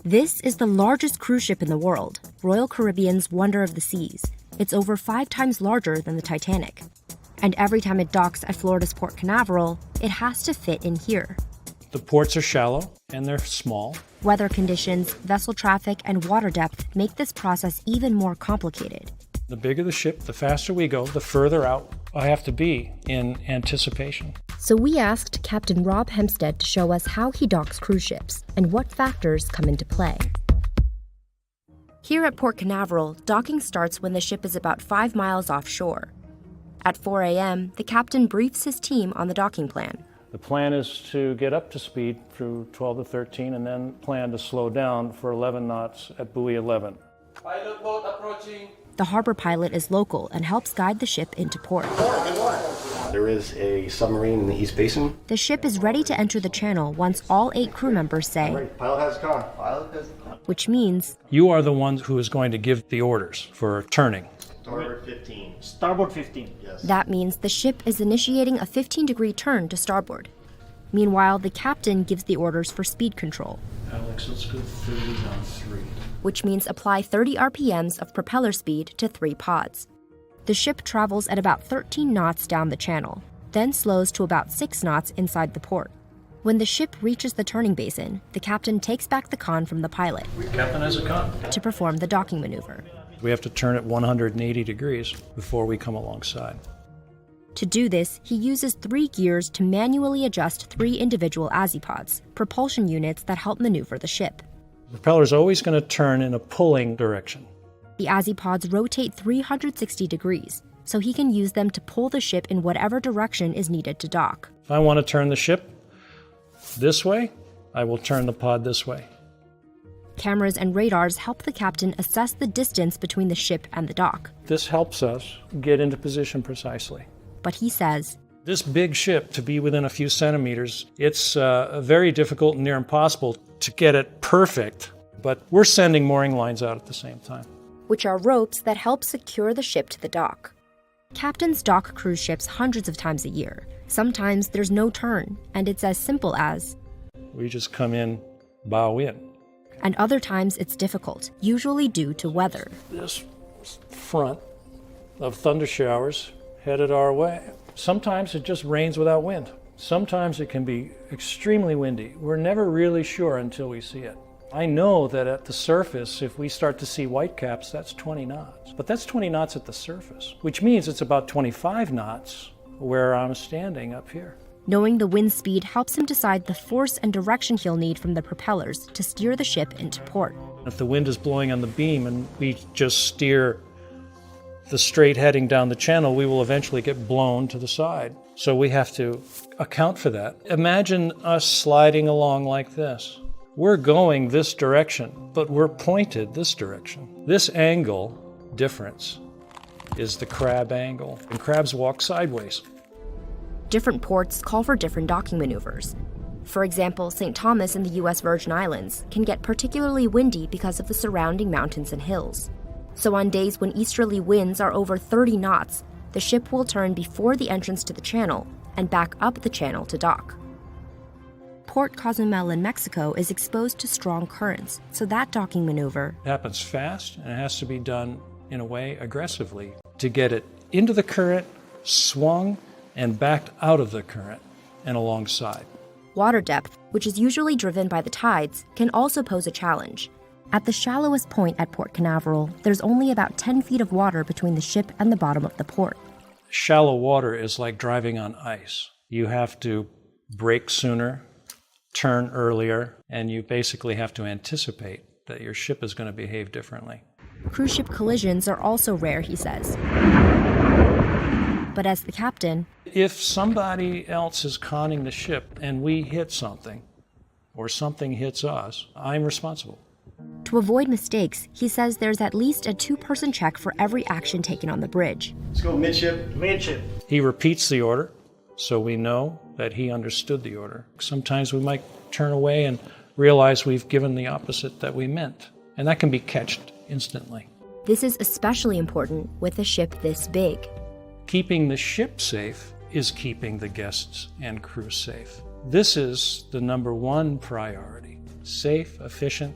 This is the largest cruise ship in the world, Royal Caribbean's Wonder of the Seas. It's over 5 times larger than the Titanic. And every time it docks at Florida's Port Canaveral, it has to fit in here. The ports are shallow and they're small. Weather conditions, vessel traffic, and water depth make this process even more complicated. The bigger the ship, the faster we go, the further out I have to be in anticipation. So we asked Captain Rob Hempstead to show us how he docks cruise ships and what factors come into play. Here at Port Canaveral, docking starts when the ship is about 5 miles offshore. At 4 a.m., the captain briefs his team on the docking plan. The plan is to get up to speed through 12 to 13 and then plan to slow down for 11 knots at buoy 11. Pilot boat approaching. The harbor pilot is local and helps guide the ship into port. There is a submarine in the East Basin. The ship is ready to enter the channel once all 8 crew members say, Pilot has a car. Pilot has a car. which means You are the one who is going to give the orders for turning. Starboard 15. Starboard 15. Yes. that means the ship is initiating a 15-degree turn to starboard. Meanwhile, the captain gives the orders for speed control, Alex, let's go 30 on 3. which means apply 30 RPMs of propeller speed to 3 pods. The ship travels at about 13 knots down the channel, then slows to about 6 knots inside the port. When the ship reaches the turning basin, the captain takes back the con from the pilot Captain has a con. to perform the docking maneuver. We have to turn at 180 degrees before we come alongside. To do this, he uses 3 gears to manually adjust 3 individual azipods, propulsion units that help maneuver the ship. The propeller is always going to turn in a pulling direction. The azipods rotate 360 degrees, so he can use them to pull the ship in whatever direction is needed to dock. If I want to turn the ship this way, I will turn the pod this way. Cameras and radars help the captain assess the distance between the ship and the dock. This helps us get into position precisely. But he says, This big ship, to be within a few centimeters, it's very difficult and near impossible to get it perfect, but we're sending mooring lines out at the same time. which are ropes that help secure the ship to the dock. Captains dock cruise ships hundreds of times a year. Sometimes there's no turn, and it's as simple as, We just come in, bow in. and other times it's difficult, usually due to weather. This front of thunder showers headed our way. Sometimes it just rains without wind. Sometimes it can be extremely windy. We're never really sure until we see it. I know that at the surface, if we start to see whitecaps, that's 20 knots. But that's 20 knots at the surface, which means it's about 25 knots where I'm standing up here. Knowing the wind speed helps him decide the force and direction he'll need from the propellers to steer the ship into port. If the wind is blowing on the beam and we just steer the straight heading down the channel, we will eventually get blown to the side. So we have to account for that. Imagine us sliding along like this. We're going this direction, but we're pointed this direction. This angle difference is the crab angle, and crabs walk sideways. Different ports call for different docking maneuvers. For example, St. Thomas in the U.S. Virgin Islands can get particularly windy because of the surrounding mountains and hills. So on days when easterly winds are over 30 knots, the ship will turn before the entrance to the channel and back up the channel to dock. Port Cozumel in Mexico is exposed to strong currents, so that docking maneuver It happens fast, and it has to be done in a way aggressively to get it into the current, swung, and backed out of the current and alongside. water depth, which is usually driven by the tides, can also pose a challenge. At the shallowest point at Port Canaveral, there's only about 10 feet of water between the ship and the bottom of the port. Shallow water is like driving on ice. You have to brake sooner, turn earlier, and you basically have to anticipate that your ship is going to behave differently. Cruise ship collisions are also rare, he says. But as the captain, If somebody else is conning the ship and we hit something, or something hits us, I'm responsible. to avoid mistakes, he says there's at least a 2-person check for every action taken on the bridge. Let's go midship. Midship. He repeats the order, so we know that he understood the order. Sometimes we might turn away and realize we've given the opposite that we meant, and that can be catched instantly. This is especially important with a ship this big. Keeping the ship safe is keeping the guests and crew safe. This is the number one priority: safe, efficient,